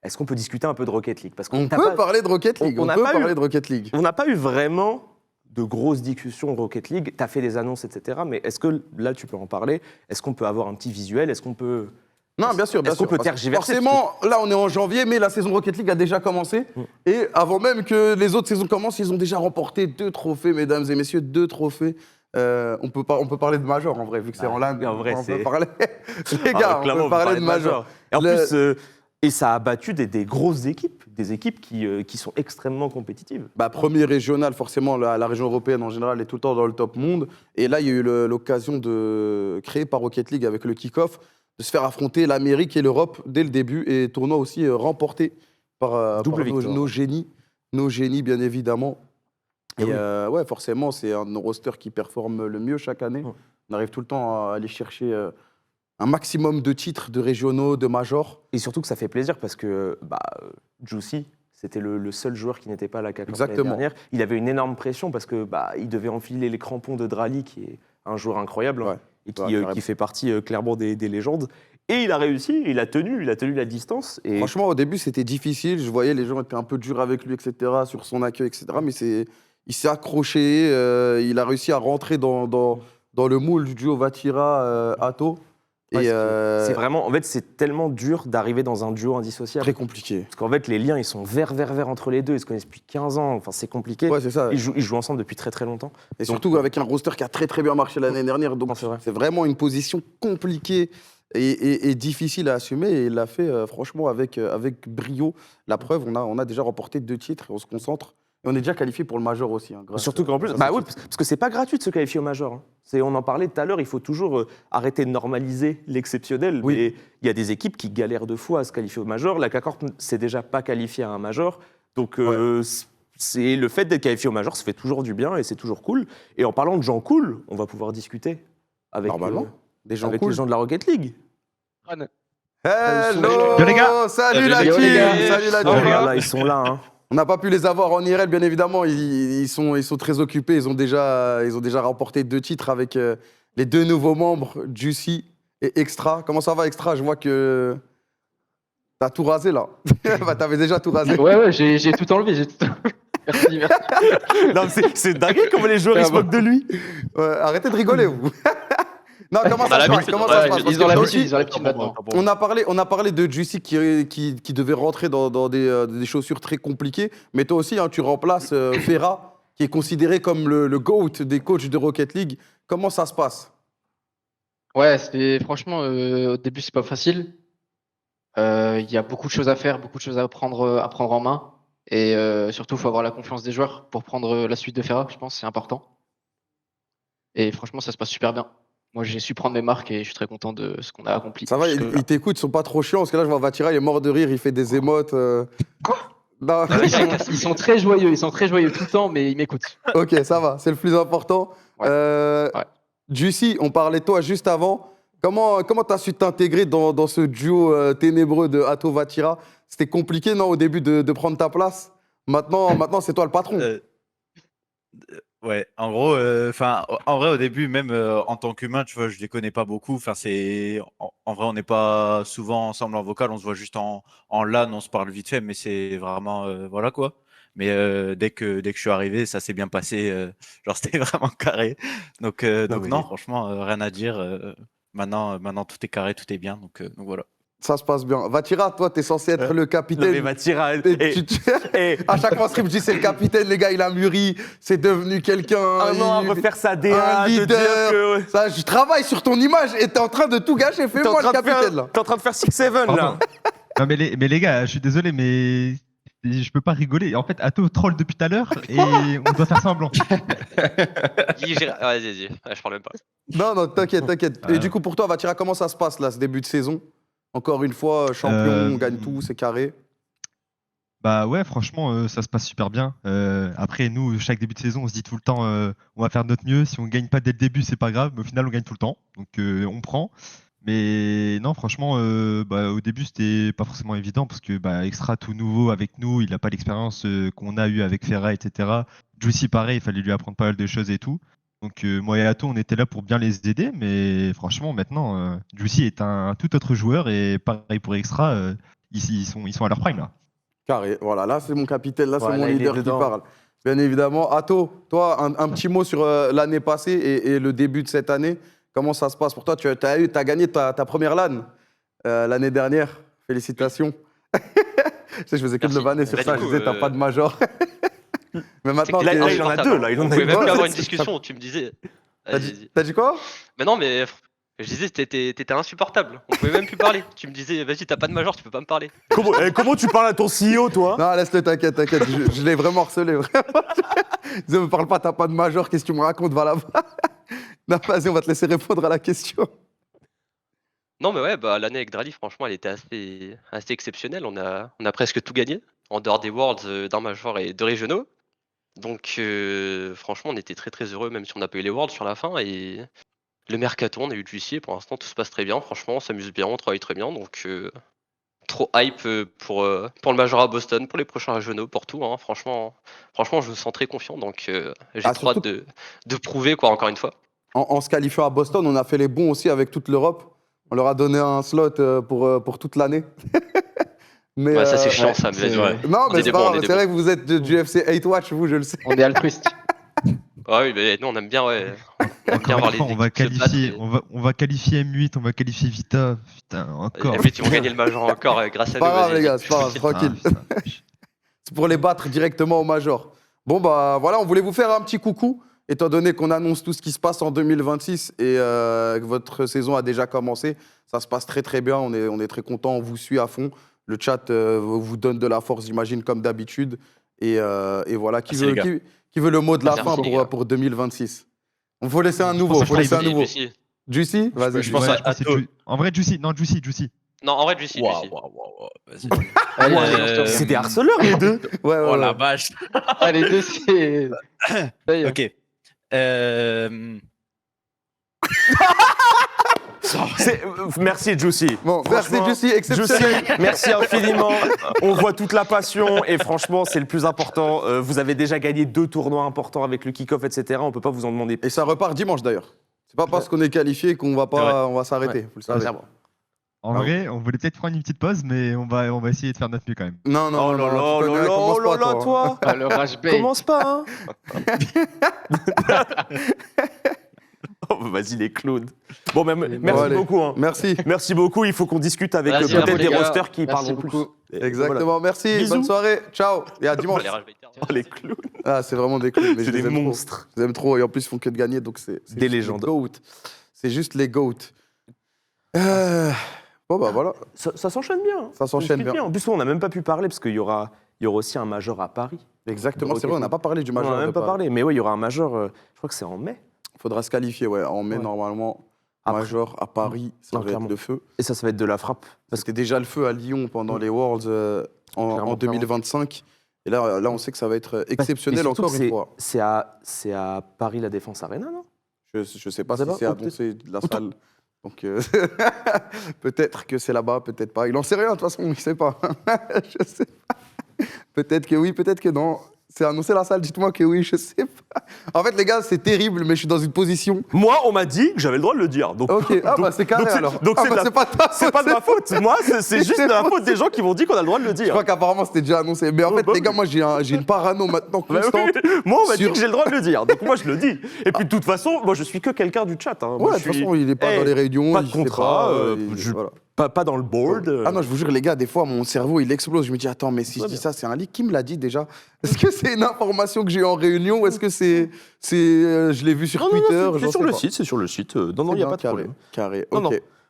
est-ce qu'on peut discuter un peu de Rocket League? Parce On peut parler de Rocket League. on n'a pas eu vraiment de grosses discussions Rocket League. Tu as fait des annonces, etc. Mais est-ce que là, tu peux en parler? Est-ce qu'on peut avoir un petit visuel? Est-ce qu'on peut. Non, bien sûr. Est-ce qu'on peut tergiverser? Forcément, là, on est en janvier, mais la saison Rocket League a déjà commencé. Et avant même que les autres saisons commencent, ils ont déjà remporté 2 trophées, mesdames et messieurs, 2 trophées. On peut parler de Major, en vrai, vu que c'est en ligne. En vrai, on c'est. peut parler. Les gars, on peut parler de Major. Et en plus, et ça a battu des grosses équipes, des équipes qui sont extrêmement compétitives. Premier régional, forcément, la région européenne en général est tout le temps dans le top monde. Et là, il y a eu l'occasion de créer par Rocket League avec le kick-off, de se faire affronter l'Amérique et l'Europe dès le début. Et tournoi aussi remporté par nos génies, bien évidemment. Et ouais, forcément, c'est un de nos rosters qui performe le mieux chaque année. On arrive tout le temps à aller chercher un maximum de titres, de régionaux, de majors. Et surtout que ça fait plaisir parce que Juicy, c'était le seul joueur qui n'était pas à la K-Corp l'année dernière. Il avait une énorme pression parce que il devait enfiler les crampons de Drali, qui est un joueur incroyable et qui fait partie clairement des légendes. Et il a réussi, il a tenu la distance. Et... Franchement, au début, c'était difficile. Je voyais les gens étaient un peu durs avec lui, etc., sur son accueil, etc. Mais il s'est accroché, il a réussi à rentrer dans le moule du duo Vatira-Atto. C'est vraiment, en fait, c'est tellement dur d'arriver dans un duo indissociable. Très compliqué. Parce qu'en fait, les liens, ils sont vert entre les deux. Ils se connaissent depuis 15 ans. Enfin, c'est compliqué. Ouais, c'est ça. Ils jouent ensemble depuis très longtemps. Et surtout avec un roster qui a très bien marché l'année dernière. Donc c'est vraiment une position compliquée et difficile à assumer. Et il l'a fait franchement avec brio. La preuve, on a déjà remporté 2 titres et on se concentre. Et on est déjà qualifié pour le Major aussi. Surtout qu'en plus, oui, parce que c'est pas gratuit de se qualifier au Major. On en parlait tout à l'heure, il faut toujours arrêter de normaliser l'exceptionnel. Oui. Mais il y a des équipes qui galèrent 2 fois à se qualifier au Major. La K-Corp s'est déjà pas qualifiée à un Major. Donc c'est le fait d'être qualifié au Major, ça fait toujours du bien et c'est toujours cool. Et en parlant de gens cool, on va pouvoir discuter avec, des gens avec cool. les gens de la Rocket League. Hello les gars. Salut la team. Salut la team. Là, ils sont là. Hein. On n'a pas pu les avoir en IRL, bien évidemment. Ils sont très occupés. Ils ont déjà remporté 2 titres avec les 2 nouveaux membres, Juicy et Extra. Comment ça va, Extra? Je vois que t'as tout rasé, là. T'avais déjà tout rasé. Ouais, j'ai tout enlevé. Merci. Non, c'est dingue comment les joueurs ils se moquent de lui. Arrêtez de rigoler, vous. Non, comment ça se passe? Ils ont l'habitude maintenant. On a parlé de Juicy qui devait rentrer dans des chaussures très compliquées. Mais toi aussi, tu remplaces Ferra, qui est considéré comme le GOAT des coachs de Rocket League. Comment ça se passe? Ouais, franchement, au début, c'est pas facile. Il y a beaucoup de choses à faire, beaucoup de choses à prendre en main. Et surtout, il faut avoir la confiance des joueurs pour prendre la suite de Ferra, je pense, c'est important. Et franchement, ça se passe super bien. Moi, j'ai su prendre mes marques et je suis très content de ce qu'on a accompli. Ça va, ils t'écoutent, ils sont pas trop chiants. Parce que là, je vois Vatira, il est mort de rire, il fait des émotes. Quoi? Non. Ils sont très joyeux tout le temps, mais ils m'écoutent. Ok, ça va, c'est le plus important. Ouais. Juicy, on parlait de toi juste avant. Comment t'as su t'intégrer dans ce duo ténébreux de Atto Vatira? C'était compliqué, non, au début de prendre ta place? Maintenant, c'est toi le patron. Ouais, en gros, en vrai, au début, même en tant qu'humain, tu vois, je les connais pas beaucoup. Enfin, en vrai, on n'est pas souvent ensemble en vocal, on se voit juste en LAN, on se parle vite fait, mais c'est vraiment, voilà quoi. Mais dès que je suis arrivé, ça s'est bien passé. Genre, c'était vraiment carré. Donc non, franchement, rien à dire. Maintenant, tout est carré, tout est bien. Donc voilà. Ça se passe bien. Vatira, toi, t'es censé être le capitaine. Non, mais Vatira, à chaque fois, je dis c'est le capitaine, les gars, il a mûri, c'est devenu quelqu'un. À refaire sa DA, un leader. Ça, je travaille sur ton image et t'es en train de tout gâcher. Fais-moi le capitaine, là. T'es en train de faire 6-7, là. Non, mais les gars, je suis désolé, mais je peux pas rigoler. En fait, Atto troll depuis tout à l'heure et on doit faire semblant. Vas-y, je parle même pas. Non, t'inquiète. Et du coup, pour toi, Vatira, comment ça se passe, là, ce début de saison? Encore une fois, champion, on gagne tout, c'est carré. Bah ouais, franchement, ça se passe super bien. Après, nous, chaque début de saison, on se dit tout le temps, on va faire de notre mieux. Si on gagne pas dès le début, c'est pas grave. Mais au final, on gagne tout le temps. Donc, on prend. Mais non, franchement, au début, c'était pas forcément évident parce que Extra, tout nouveau avec nous, il n'a pas l'expérience qu'on a eu avec Ferra, etc. Juicy, pareil, il fallait lui apprendre pas mal de choses et tout. Donc moi et Atto, on était là pour bien les aider, mais franchement maintenant, Juicy est un tout autre joueur et pareil pour Extra, ils sont à leur prime là. Carré. Voilà, là, c'est mon capitaine, là, c'est Voilà, mon il est leader qui dedans. parle. Bien évidemment. Atto, toi, un petit mot sur l'année passée et le début de cette année. Comment ça se passe pour toi? Tu as gagné ta première LAN l'année dernière. Félicitations. Je sais, je faisais que de le Merci. vanner sur Bah, ça. du Je coup, disais, t'as pas de major. Mais maintenant, Là, t'es- il en a deux, là, il en a On pouvait deux. même plus avoir Ouais, une discussion, tu me disais. T'as Vas-y, dit, vas-y. t'as dit quoi? Mais non, mais je disais, t'étais insupportable. On pouvait même plus parler. Tu me disais, vas-y, t'as pas de major, tu peux pas me parler. Comment tu parles à ton CEO, toi? Non, laisse-le, t'inquiète. Je l'ai vraiment harcelé, vraiment. Je disais, me parle pas, t'as pas de major, qu'est-ce que tu me racontes? Va là-bas. Non, vas-y, on va te laisser répondre à la question. Non, mais ouais, bah, l'année avec Drali, franchement, elle était assez exceptionnelle. On a presque tout gagné, en dehors des Worlds, d'un major et de régionaux. Donc, franchement, on était très très heureux, même si on n'a pas eu les Worlds sur la fin. Et le mercato, on a eu du huissier. Pour l'instant, tout se passe très bien. Franchement, on s'amuse bien, on travaille très bien. Donc, trop hype pour le major à Boston, pour les prochains régionaux, pour tout. Hein. Franchement, je me sens très confiant. Donc, j'ai trop hâte Surtout de prouver, quoi, encore une fois. en se qualifiant à Boston, on a fait les bons aussi avec toute l'Europe. On leur a donné un slot pour toute l'année. Mais, Ouais, ça, c'est chiant, ouais, ça. Mais c'est vas-y. vrai. Non, On mais est c'est des pas bons, on grave. est des C'est vrai que vous êtes du UFC 8 Watch, vous, je le sais. On est altruiste. Ah oui, mais nous, on aime bien, ouais. On aime bien Encore voir une les fois, on va équipes se battre qualifier, et- on va qualifier M8, on va qualifier Vita. Putain, encore. Et puis, ils vont gagner le major encore grâce à C'est nous. pas grave, vas-y, les gars, vas-y. c'est pas grave, Ah, tranquille. putain. C'est pour les battre directement au major. Bon, bah voilà, on voulait vous faire un petit coucou, étant donné qu'on annonce tout ce qui se passe en 2026 et que votre saison a déjà commencé. Ça se passe très très bien, on est très content, on vous suit à fond. Le chat vous donne de la force, j'imagine, comme d'habitude. Et voilà, Merci, les gars. qui veut le mot de la Merci, fin les gars. pour 2026? Il faut laisser un Je nouveau, pense faut que laisser un je nouveau. Juicy. Juicy, vas-y. je pense Ouais, à je pense que c'est Atto. En vrai, Juicy. Non, Juicy. Non, en vrai, Juicy. Waouh, Juicy. waouh, waouh, vas-y. Allez, Euh, C'est des harceleurs, les deux. Ouais, Oh ouais, la ouais. vache. Ah, les deux, c'est. Ça y est. Ok. Merci, Juicy. Bon, merci Franchement, Juicy, exceptionnel. Juicy, merci infiniment. On voit toute la passion et franchement, c'est le plus important. Vous avez déjà gagné 2 tournois importants avec le kick-off, etc. On peut pas vous en demander Et plus. ça repart dimanche d'ailleurs. C'est pas parce qu'on est qualifié qu'on va pas, on va s'arrêter. Vous le savez. Clairement. En Ah vrai, on voulait peut-être prendre une petite pause, mais on va essayer de faire notre mieux quand même. Non, non, Oh non, là non, là tu connais, là commence là pas, là, toi. Ah, le rage bait. Commence pas, hein. Oh, vas-y, les clowns. Bon, merci Bon, allez. beaucoup. Hein. Merci. Merci beaucoup. Il faut qu'on discute avec Vas-y, peut-être les des gars. rosters qui Merci parleront plus. beaucoup. Et Exactement, voilà. merci. Bisous. Bonne soirée. Ciao. Et à dimanche. Les rage baiters. Oh, les clowns. Ah, c'est vraiment des clowns. mais C'est je les des aime trop. monstres. Je les aime trop. Et en plus, ils font que de gagner. Donc, c'est Des juste légendes. les GOAT. C'est juste les GOAT. Bon, bah voilà. Ça s'enchaîne bien. Ça s'enchaîne discute bien. En plus, on n'a même pas pu parler parce qu'il y aura aussi un major à Paris. Exactement, Ok. c'est vrai, on n'a pas parlé du major. on n'a de même pas Paris. parlé. Mais oui, il y aura un major, je crois que c'est en mai. Faudra se qualifier, ouais. En mai, Ouais. normalement. Après. Major à Paris, ça Non, va être clairement. le feu. Et ça va être de la frappe. Parce que c'était déjà le feu à Lyon pendant les Worlds en Clairement, 2025. Et là, on sait que ça va être exceptionnel Et surtout encore que une fois. C'est à Paris la Défense Arena, non? Je ne sais pas Vous si savez c'est pas, annoncé de la salle. Donc peut-être que c'est là-bas, peut-être pas. Il n'en sait rien de toute façon, il ne sait pas. Je sais pas. Peut-être que oui, peut-être que non. C'est annoncé la salle, dites-moi que oui, je sais pas. En fait, les gars, c'est terrible, mais je suis dans une position. Moi, on m'a dit que j'avais le droit de le dire. Donc, Ok, ah bah c'est carré donc c'est- alors. donc Ah c'est bah, de la- c'est pas ta c'est pas de ma faute. Moi, c'est juste de la C'est faute des gens qui m'ont dit qu'on a le droit de le Je dire. crois qu'apparemment c'était déjà annoncé. Mais en fait, bah les gars, oui. moi j'ai une parano maintenant Bah oui. constante. Moi, on m'a dit Sur- que j'ai le droit de le dire. Donc, moi, je le dis. Et puis, de toute façon, moi, je suis que quelqu'un du chat. Hein. Moi, Ouais, de je toute suis- façon, il est pas Eh, dans les réunions. pas de il fait contrat, pas, voilà. pas dans le board. Ah non, je vous jure, les gars, des fois, mon cerveau, il explose. Je me dis, attends, mais si je Ouais, dis bien. ça, c'est un leak. Qui me l'a dit déjà? Est-ce que c'est une information que j'ai eue en réunion ou est-ce que je l'ai vu sur non, Twitter? non, J'en c'est sur sais le pas. site, c'est sur le site. Non, C'est il n'y a bien, pas de carré, problème. Carré, Non, ok. non.